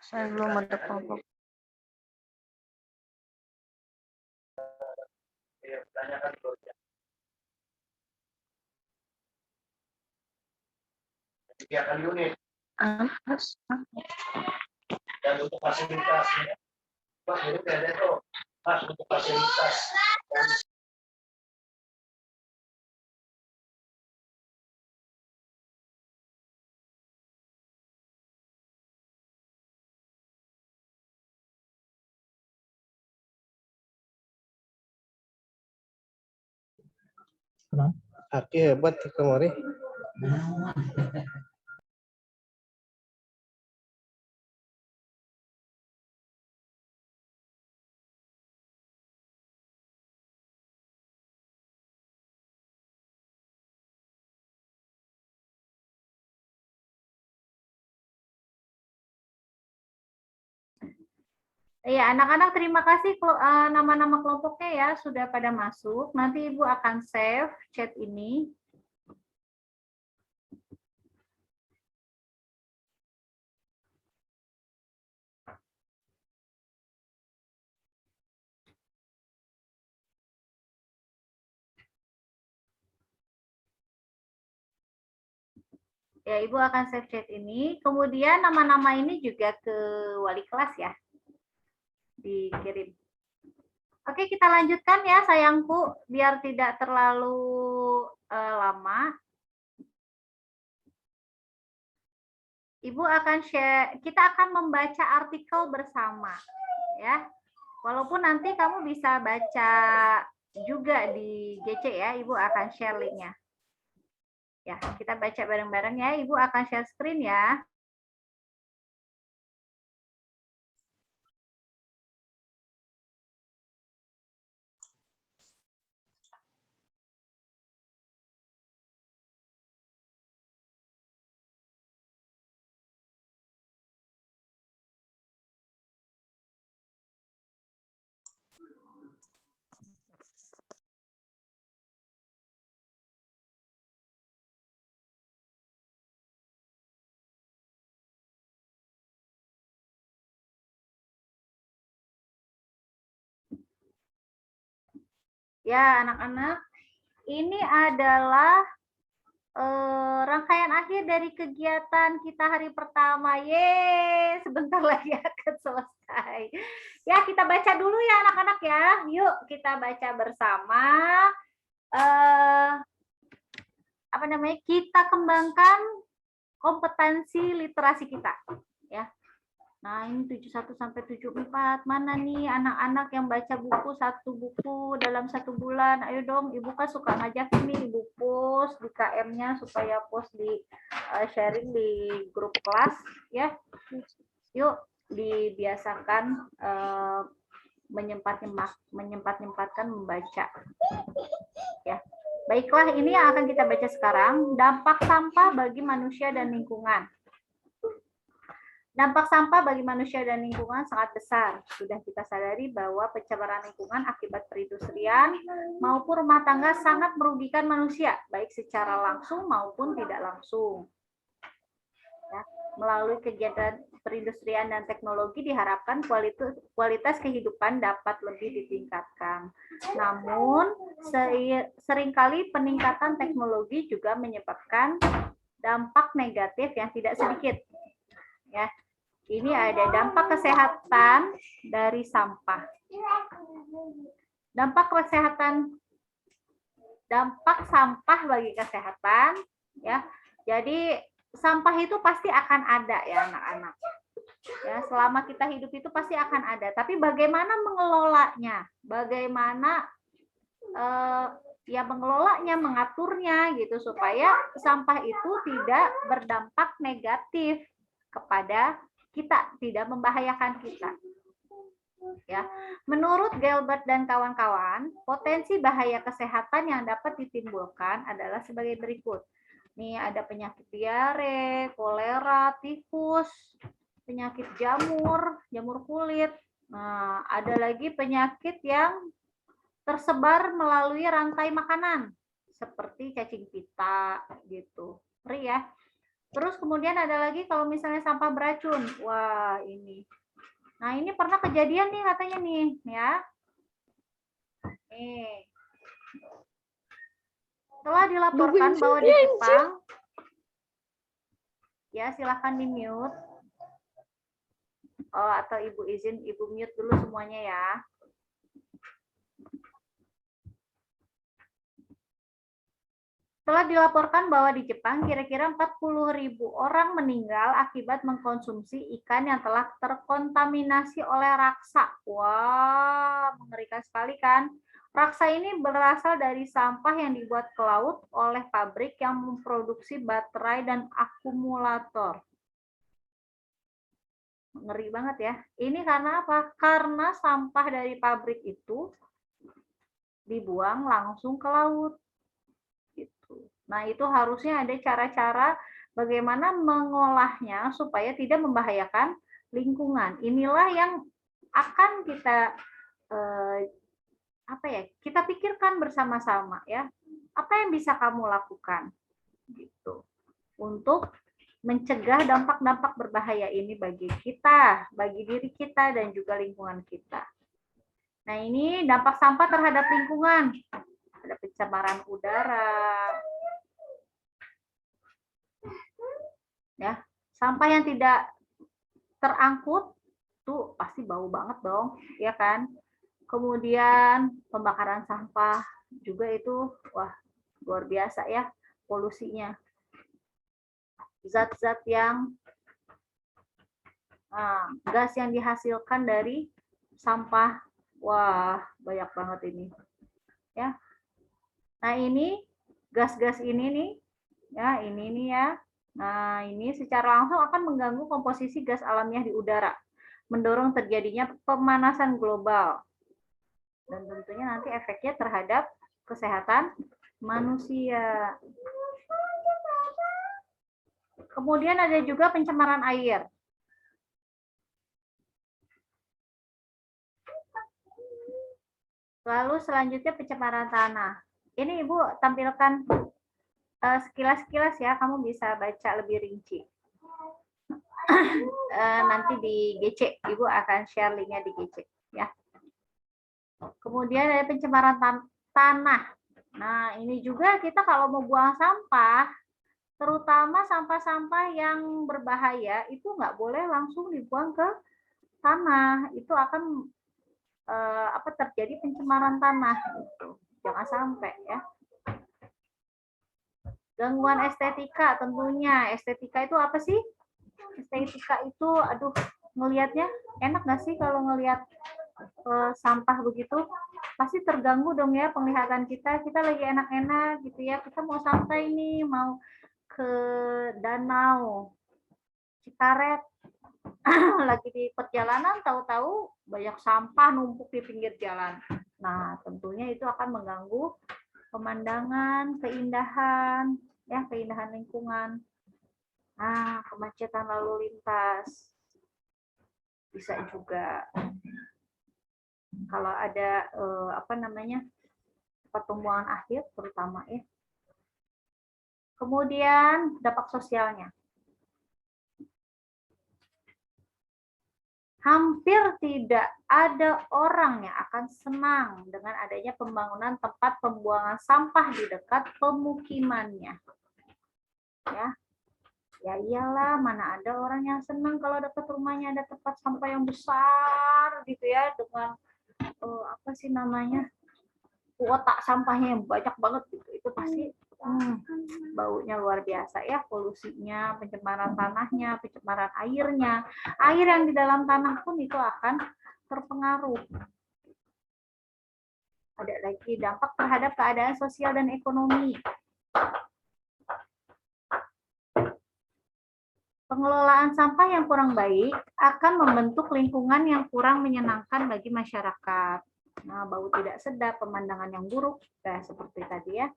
Saya belum ada kelompok. Dan untuk fasilitasnya, Pak, ini ada tuh, Mas, untuk fasilitas. Aki hebat kemari. Ya, anak-anak terima kasih nama-nama kelompoknya ya sudah pada masuk. Nanti Ibu akan save chat ini. Ya, Ibu akan save chat ini. Kemudian nama-nama ini juga ke wali kelas ya. Dikirim. Oke, kita lanjutkan ya sayangku, biar tidak terlalu lama. Ibu akan share, kita akan membaca artikel bersama ya. Walaupun nanti kamu bisa baca juga di GC ya, Ibu akan share linknya. Ya, kita baca bareng-bareng ya. Ibu akan share screen ya. Ya, anak-anak, ini adalah rangkaian akhir dari kegiatan kita hari pertama. Yeay, sebentar lagi akan selesai. Ya, kita baca dulu ya anak-anak ya. Yuk, kita baca bersama. Apa namanya? Kita kembangkan kompetensi literasi kita, ya. Nah, ini 71 sampai 74. Mana nih anak-anak yang baca satu buku dalam 1 bulan? Ayo dong, Ibu kan suka ngajakin nih, Ibu post di KM-nya supaya post di sharing di grup kelas, ya. Yuk, dibiasakan menyempat-nyempatkan membaca. Ya. Baiklah, ini yang akan kita baca sekarang, dampak sampah bagi manusia dan lingkungan. Dampak sampah bagi manusia dan lingkungan sangat besar. Sudah kita sadari bahwa pencemaran lingkungan akibat perindustrian maupun rumah tangga sangat merugikan manusia, baik secara langsung maupun tidak langsung. Ya, melalui kegiatan perindustrian dan teknologi diharapkan kualitas kehidupan dapat lebih ditingkatkan. Namun, seringkali peningkatan teknologi juga menyebabkan dampak negatif yang tidak sedikit. Ya, ini ada dampak kesehatan dari sampah. Dampak sampah bagi kesehatan, ya. Jadi sampah itu pasti akan ada ya anak-anak. Ya, selama kita hidup itu pasti akan ada. Tapi bagaimana mengelolanya? Bagaimana mengelolanya, mengaturnya gitu supaya sampah itu tidak berdampak negatif kepada kita, tidak membahayakan kita. Ya, menurut Gilbert dan kawan-kawan, potensi bahaya kesehatan yang dapat ditimbulkan adalah sebagai berikut. Nih ada penyakit diare, kolera, tifus, penyakit jamur kulit. Nah, ada lagi penyakit yang tersebar melalui rantai makanan, seperti cacing pita gitu. Ngeri ya. Terus kemudian ada lagi kalau misalnya sampah beracun. Wah, ini. Nah, ini pernah kejadian nih katanya nih, ya. Nih. Telah dilaporkan bahwa di Jepang, ya silahkan di-mute. Oh, atau Ibu izin, Ibu mute dulu semuanya ya. Telah dilaporkan bahwa di Jepang kira-kira 40.000 orang meninggal akibat mengkonsumsi ikan yang telah terkontaminasi oleh raksa. Wah, mengerikan sekali kan? Raksa ini berasal dari sampah yang dibuat ke laut oleh pabrik yang memproduksi baterai dan akumulator. Ngeri banget ya. Ini karena apa? Karena sampah dari pabrik itu dibuang langsung ke laut. Nah, itu harusnya ada cara-cara bagaimana mengolahnya supaya tidak membahayakan lingkungan. Inilah yang akan kita kita pikirkan bersama-sama ya. Apa yang bisa kamu lakukan gitu untuk mencegah dampak-dampak berbahaya ini bagi kita, bagi diri kita dan juga lingkungan kita. Nah, ini dampak sampah terhadap lingkungan. Ada pencemaran udara. Ya, sampah yang tidak terangkut tuh pasti bau banget dong, ya kan? Kemudian pembakaran sampah juga itu wah luar biasa ya polusinya. Zat-zat yang gas yang dihasilkan dari sampah, wah banyak banget ini. Ya. Nah, ini gas-gas ini nih, ya ini nih ya. Nah, ini secara langsung akan mengganggu komposisi gas alamiah di udara, mendorong terjadinya pemanasan global. Dan tentunya nanti efeknya terhadap kesehatan manusia. Kemudian ada juga pencemaran air. Lalu selanjutnya pencemaran tanah. Ini Ibu tampilkan sekilas-sekilas ya, kamu bisa baca lebih rinci. Nanti di GC, Ibu akan share linknya di GC ya. Kemudian ada pencemaran tanah. Nah, ini juga kita kalau mau buang sampah, terutama sampah-sampah yang berbahaya itu nggak boleh langsung dibuang ke tanah. Itu akan terjadi pencemaran tanah. Gitu. Jangan sampai ya. Gangguan estetika tentunya. Estetika itu apa sih? Estetika itu, aduh, ngelihatnya enak nggak sih kalau ngelihat sampah begitu? Pasti terganggu dong ya penglihatan kita. Kita lagi enak-enak gitu ya. Kita mau santai nih, mau ke danau Cikaret, lagi di perjalanan tahu-tahu banyak sampah numpuk di pinggir jalan. Nah, tentunya itu akan mengganggu pemandangan, keindahan, ya, keindahan lingkungan. Nah, kemacetan lalu lintas bisa juga. Kalau ada pembuangan akhir terutama ya. Kemudian dampak sosialnya. Hampir tidak ada orang yang akan senang dengan adanya pembangunan tempat pembuangan sampah di dekat pemukimannya. Ya iyalah, mana ada orang yang senang kalau dekat rumahnya ada tempat sampah yang besar gitu ya, dengan kuota sampahnya yang banyak banget gitu. Itu pasti baunya luar biasa ya, polusinya, pencemaran tanahnya, pencemaran airnya. Air yang di dalam tanah pun itu akan terpengaruh. Ada lagi dampak terhadap keadaan sosial dan ekonomi. Pengelolaan sampah yang kurang baik akan membentuk lingkungan yang kurang menyenangkan bagi masyarakat. Nah, bau tidak sedap, pemandangan yang buruk, seperti tadi ya.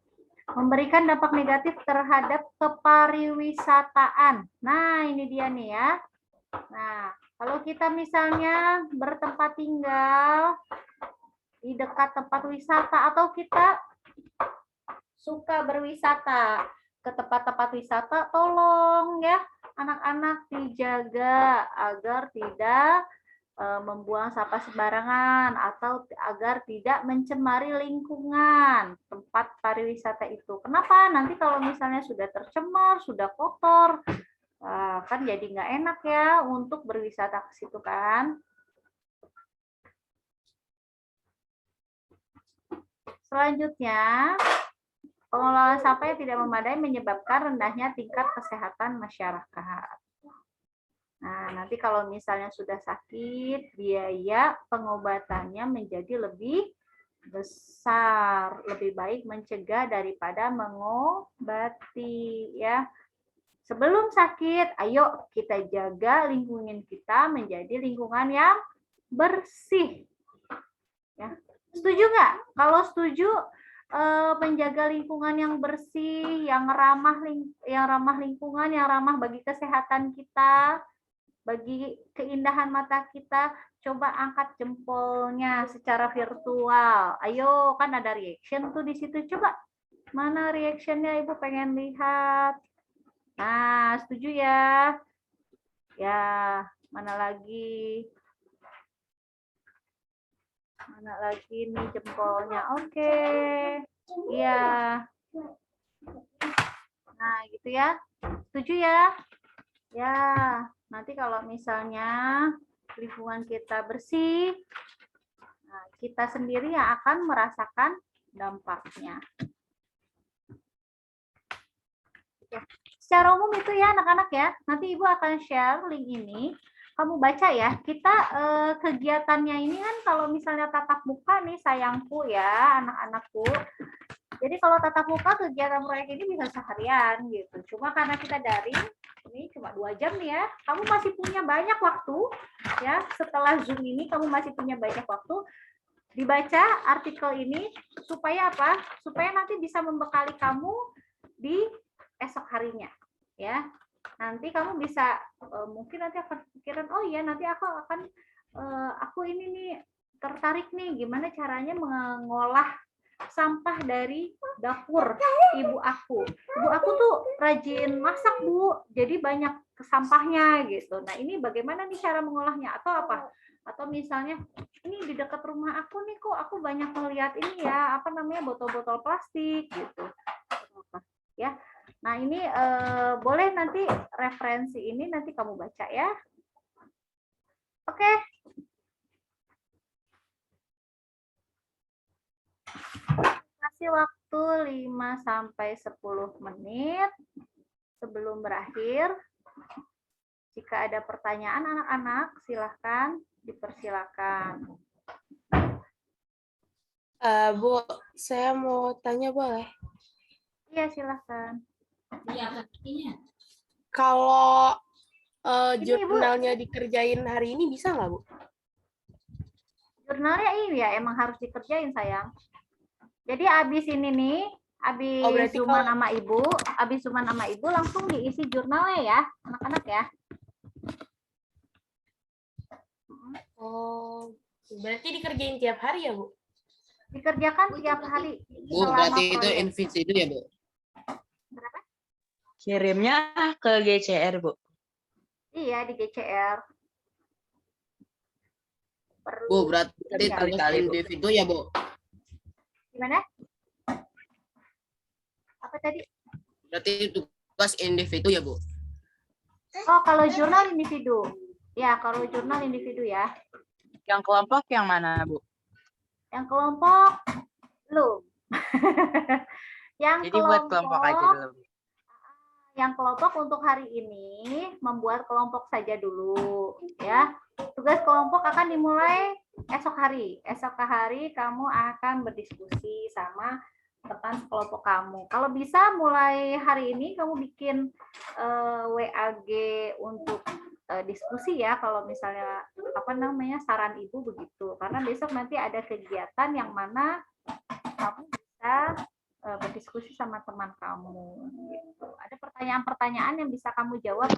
Memberikan dampak negatif terhadap kepariwisataan. Nah, ini dia nih ya. Nah, kalau kita misalnya bertempat tinggal di dekat tempat wisata atau kita suka berwisata ke tempat-tempat wisata, tolong ya anak-anak dijaga agar tidak membuang sampah sembarangan atau agar tidak mencemari lingkungan tempat pariwisata itu. Kenapa? Nanti kalau misalnya sudah tercemar, sudah kotor, kan jadi nggak enak ya untuk berwisata ke situ kan. Selanjutnya, pengelolaan sampah yang tidak memadai menyebabkan rendahnya tingkat kesehatan masyarakat. Nah, nanti kalau misalnya sudah sakit, biaya pengobatannya menjadi lebih besar. Lebih baik mencegah daripada mengobati ya. Sebelum sakit, ayo kita jaga lingkungan kita menjadi lingkungan yang bersih. Ya. Setuju nggak? Kalau setuju, menjaga lingkungan yang bersih, yang ramah lingkungan, yang ramah bagi kesehatan kita, bagi keindahan mata kita, coba angkat jempolnya secara virtual. Ayo, kan ada reaction tuh di situ. Coba, mana reactionnya? Ibu pengen lihat. Nah, setuju ya? Ya, mana lagi? Mana lagi nih jempolnya? Oke. Iya. Nah, gitu ya. Setuju ya? Ya. Nanti kalau misalnya lingkungan kita bersih, nah kita sendiri yang akan merasakan dampaknya. Oke. Secara umum itu ya anak-anak ya. Nanti Ibu akan share link ini. Kamu baca ya. Kita kegiatannya ini kan kalau misalnya tatap muka nih sayangku ya anak-anakku. Jadi kalau tatap muka kegiatan proyek ini bisa seharian gitu. Cuma karena kita daring, ini cuma 2 jam nih ya. Kamu masih punya banyak waktu ya. Setelah Zoom ini kamu masih punya banyak waktu. Dibaca artikel ini supaya apa? Supaya nanti bisa membekali kamu di esok harinya ya. Nanti kamu bisa mungkin nanti akan pikiran, oh iya nanti aku ini nih tertarik nih gimana caranya mengolah sampah dari dapur ibu aku. Ibu aku tuh rajin masak, Bu. Jadi banyak sampahnya gitu. Nah, ini bagaimana nih cara mengolahnya atau apa? Atau misalnya ini di dekat rumah aku nih kok aku banyak melihat ini ya, botol-botol plastik gitu. Ya. Nah, ini boleh nanti referensi ini nanti kamu baca ya. Oke. Kasih waktu 5-10 menit sebelum berakhir. Jika ada pertanyaan anak-anak, silahkan dipersilakan. Bu, saya mau tanya boleh? Iya, silahkan. Kalau Ini, Ibu. jurnalnya dikerjain hari ini bisa nggak, Bu? Jurnalnya iya, emang harus dikerjain, sayang. Jadi abis ini nih, abis berarti Zuman kalau- sama ibu langsung diisi jurnalnya ya, anak-anak ya. Oh, berarti dikerjain tiap hari ya, Bu? Dikerjakan tiap hari. Bu, selama berarti itu proyek. individu ya, Bu? Berapa? Kirimnya ke GCR, Bu. Iya, di GCR. Perlu Bu, berarti dikerjakan. tugas individu ya, Bu? Gimana? Apa tadi? Berarti tugas individu ya, Bu? Oh, kalau jurnal individu. Ya, kalau jurnal individu ya. Yang kelompok yang mana, Bu? Yang kelompok belum. Yang Jadi buat kelompok aja dulu. Yang kelompok untuk hari ini membuat kelompok saja dulu ya. Tugas kelompok akan dimulai esok hari. Esok hari kamu akan berdiskusi sama teman sekelompok kamu. Kalau bisa mulai hari ini kamu bikin WAG untuk diskusi ya, kalau misalnya saran ibu begitu. Karena besok nanti ada kegiatan yang mana kamu bisa berdiskusi sama teman kamu gitu. Ada pertanyaan-pertanyaan yang bisa kamu jawab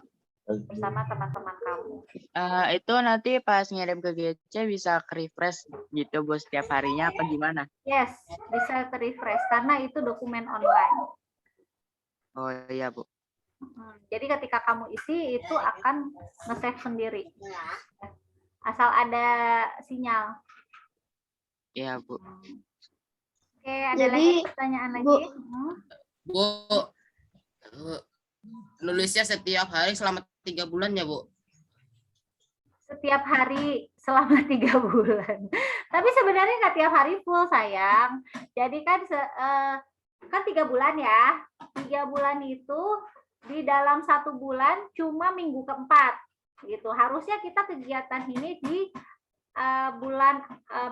bersama teman-teman kamu. Itu nanti pas ngirim ke GC bisa ke-refresh gitu, Bu, setiap harinya apa gimana? Yes, bisa refresh karena itu dokumen online. Oh iya, Bu. Jadi ketika kamu isi itu akan nge-save sendiri. Asal ada sinyal. Iya, Bu. Oke, ada Jadi, lagi pertanyaan lagi? Bu, nulisnya setiap hari selama 3 bulan ya, Bu? Setiap hari selama 3 bulan. Tapi sebenarnya nggak tiap hari full, sayang. Jadi kan kan 3 bulan ya. 3 bulan itu di dalam 1 bulan cuma minggu keempat gitu. Harusnya kita kegiatan ini di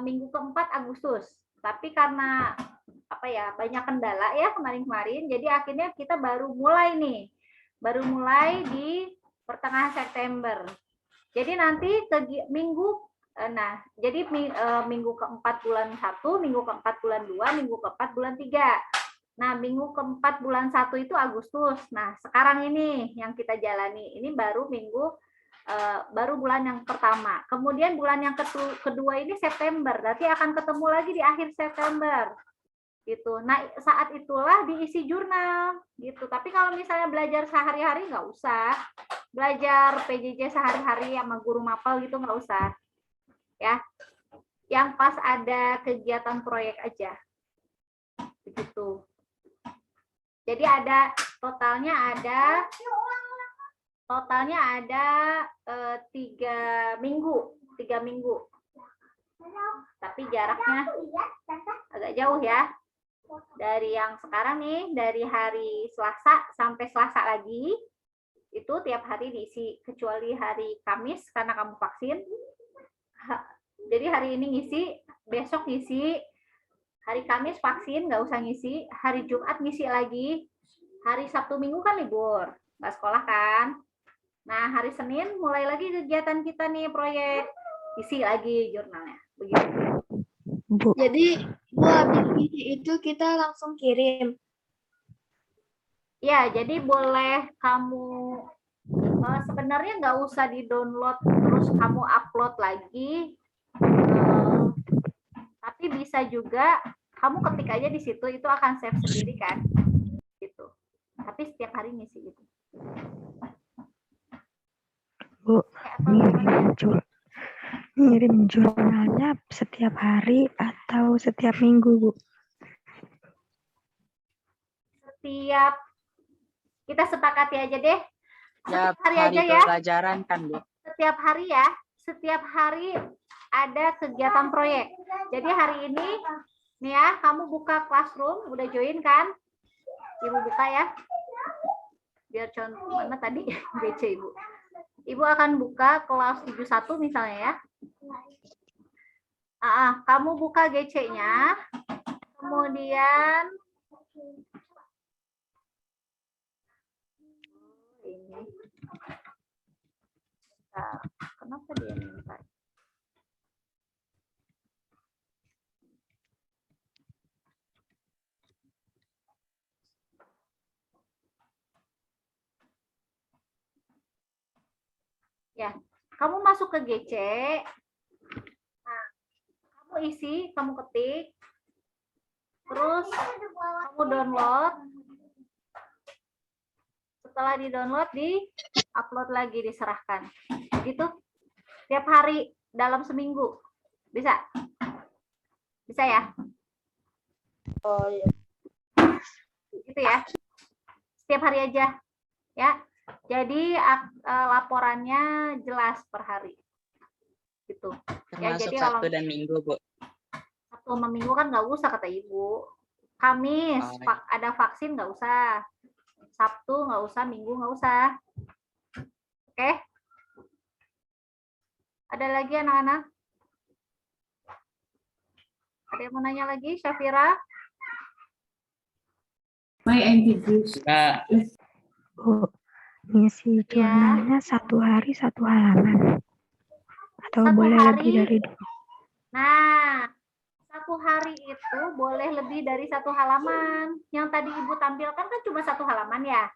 minggu keempat Agustus. Tapi karena banyak kendala ya kemarin-kemarin, jadi akhirnya kita baru mulai di pertengahan September. Jadi nanti minggu keempat bulan 1, minggu keempat bulan 2, minggu keempat bulan 3. Nah, minggu keempat bulan 1 itu Agustus. Nah, sekarang ini yang kita jalani, ini baru bulan yang pertama. Kemudian bulan yang kedua ini September, berarti akan ketemu lagi di akhir September. Gitu. Nah, saat itulah diisi jurnal gitu. Tapi kalau misalnya belajar sehari-hari nggak usah. Belajar PJJ sehari-hari sama guru mapel gitu nggak usah. Ya. Yang pas ada kegiatan proyek aja. Begitu. Jadi totalnya ada 3 minggu. Tapi jaraknya agak jauh ya. Dari yang sekarang nih, dari hari Selasa sampai Selasa lagi, itu tiap hari diisi, kecuali hari Kamis karena kamu vaksin. Jadi hari ini ngisi, besok ngisi, hari Kamis vaksin, nggak usah ngisi, hari Jumat ngisi lagi, hari Sabtu Minggu kan libur, nggak sekolah kan. Nah, hari Senin mulai lagi kegiatan kita nih, proyek, isi lagi jurnalnya, begitu. Bu. Jadi, Bu, habis isi itu kita langsung kirim. Ya, jadi boleh kamu sebenarnya nggak usah di-download terus kamu upload lagi. Tapi bisa juga kamu ketik aja di situ, itu akan save sendiri kan. Gitu. Tapi setiap hari ngisi gitu. Bu, ngirim jurnalnya setiap hari atau setiap minggu, Bu? Kita sepakati aja deh. Ya, Setiap hari hari aja ya. pelajaran kan, Bu. Setiap hari ya. Setiap hari ada kegiatan proyek. Jadi hari ini, nih ya, kamu buka Classroom, udah join kan? Ibu buka ya. Biar contoh mana tadi BC Ibu. Ibu akan buka kelas 71 misalnya ya. Kamu buka GC-nya. Kemudian ini. Kenapa dia minta? Ya, kamu masuk ke GC. Nah, kamu isi, kamu ketik. Terus kamu download. Setelah di-download, di-upload lagi, diserahkan. Gitu. Tiap hari dalam seminggu. Bisa? Bisa ya? Oh iya. Gitu ya. Setiap hari aja. Ya. Jadi laporannya jelas per hari. Gitu. Ya, Termasuk jadi Sabtu dan Minggu, Bu. Sabtu sama Minggu kan nggak usah kata Ibu. Kamis ada vaksin nggak usah. Sabtu nggak usah, Minggu nggak usah. Oke? Ada lagi anak-anak? Ada yang mau nanya lagi, Syafira? Bu, ngisi jurnalnya 1 hari 1 halaman. Atau 1 boleh hari? lebih dari 2? Nah, 1 hari itu boleh lebih dari 1 halaman. Yang tadi Ibu tampilkan kan cuma 1 halaman ya.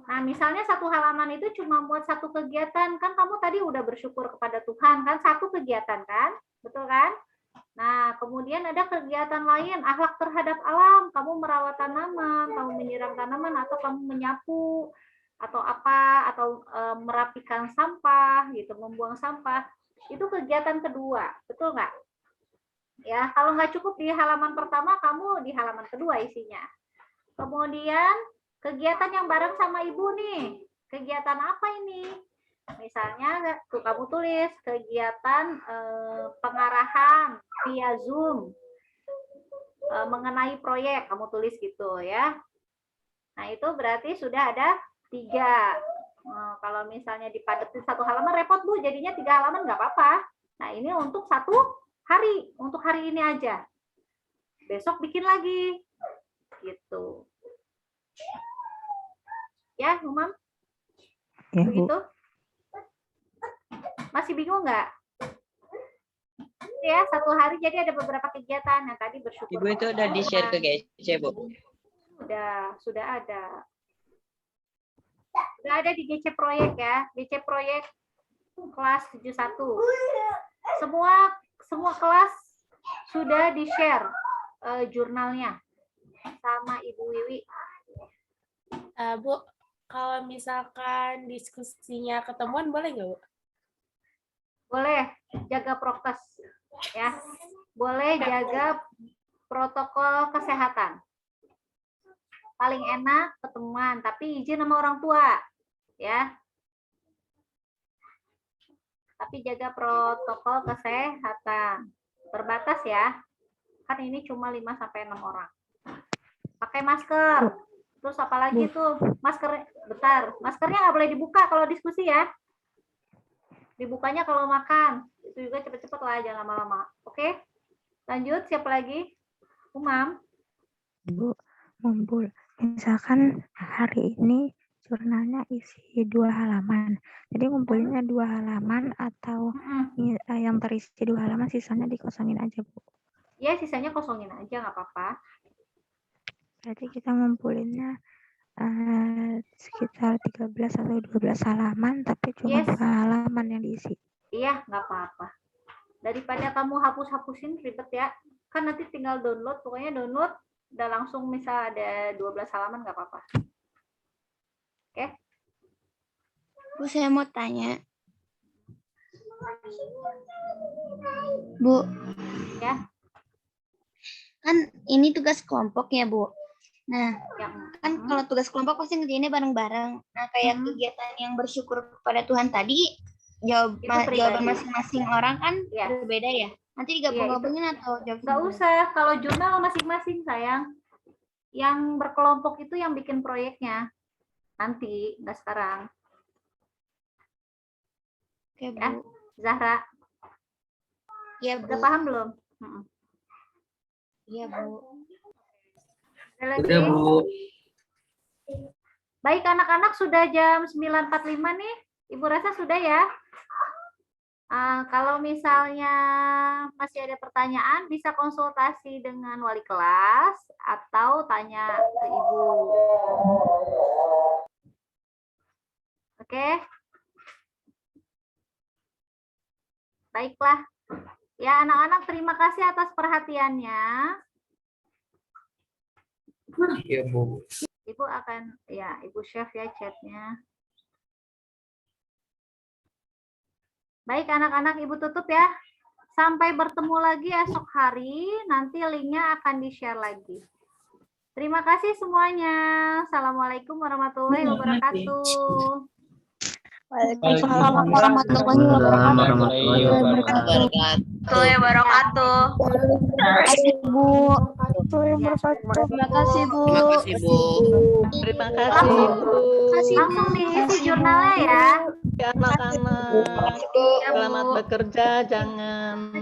Nah, misalnya 1 halaman itu cuma buat 1 kegiatan. Kan kamu tadi udah bersyukur kepada Tuhan, kan 1 kegiatan kan? Betul kan? Nah, kemudian ada kegiatan lain, akhlak terhadap alam. Kamu merawat tanaman, kamu menyiram tanaman, atau kamu menyapu, atau apa, atau merapikan sampah, gitu, membuang sampah. Itu kegiatan kedua, betul nggak? Ya, kalau nggak cukup di halaman pertama, kamu di halaman kedua isinya. Kemudian kegiatan yang bareng sama Ibu nih, kegiatan apa ini? Misalnya tuh kamu tulis kegiatan pengarahan via Zoom mengenai proyek, kamu tulis gitu ya. Nah, itu berarti sudah ada 3. Kalau misalnya dipadetin 1 halaman repot Bu, jadinya 3 halaman nggak apa-apa. Nah, ini untuk 1 hari, untuk hari ini aja. Besok bikin lagi. Gitu. Ya, Umam? Ya, Bu. Begitu? Masih bingung nggak? Ya, 1 hari jadi ada beberapa kegiatan yang tadi bersyukur. Ibu itu udah di-share ke GC, Bu. Sudah ada. Sudah ada di GC proyek ya. GC proyek kelas 71. Semua kelas sudah di-share jurnalnya sama Ibu Wiwi. Bu, kalau misalkan diskusinya ketemuan boleh nggak, Bu? Boleh, jaga prokes ya. Boleh jaga protokol kesehatan. Paling enak ketemuan, tapi izin sama orang tua ya. Tapi jaga protokol kesehatan. Terbatas ya. Kan ini cuma 5 sampai 6 orang. Pakai masker. Terus apalagi tuh? Masker, bentar. Maskernya nggak boleh dibuka kalau diskusi ya. Dibukanya kalau makan. Itu juga cepet-cepet lah, jangan lama-lama. Oke? Lanjut, siapa lagi? Umam. Bu, ngumpul. Misalkan hari ini jurnalnya isi 2 halaman. Jadi ngumpulinnya 2 halaman atau yang terisi 2 halaman sisanya dikosongin aja, Bu. Ya, sisanya kosongin aja, nggak apa-apa. Berarti kita ngumpulinnya sekitar 13 atau 12 halaman, tapi cuma 2 halaman yang diisi. Iya, nggak apa-apa. Daripada kamu hapus-hapusin ribet ya. Kan nanti tinggal download, pokoknya download, udah langsung misal ada 12 halaman nggak apa-apa. Oke? Bu, saya mau tanya. Bu. Ya. Kan ini tugas kelompok ya, Bu. Nah, kan kalau tugas kelompok pasti ngerjainnya bareng-bareng. Nah, kayak kegiatan yang bersyukur kepada Tuhan tadi, jawaban masing-masing orang kan berbeda ya. Nanti digabung-gabungin atau jawab Nggak usah, kalau jurnal masing-masing sayang. Yang berkelompok itu yang bikin proyeknya. Nanti, nggak sekarang. Oke, Bu. Ya, Zahra. Iya, Bu. Udah paham belum? Iya, Bu. Ada lagi? Udah, Bu. Baik, anak-anak sudah jam 9.45 nih. Ibu rasa sudah ya? Kalau misalnya masih ada pertanyaan, bisa konsultasi dengan wali kelas atau tanya ke ibu. Oke? Baiklah. Ya, anak-anak terima kasih atas perhatiannya. Iya, Bu. Ibu akan, ya, Ibu share ya chatnya. Baik, anak-anak, Ibu tutup ya. Sampai bertemu lagi esok hari, nanti linknya akan di-share lagi. Terima kasih semuanya. Assalamualaikum warahmatullahi wabarakatuh. Waalaikumsalam warahmatullahi wabarakatuh. Terima kasih, Bu. Terima kasih, Bu. Terima kasih, Bu. Terima kasih, Bu. Langsung diisi jurnalnya ya. Anak-anak, selamat bekerja, jangan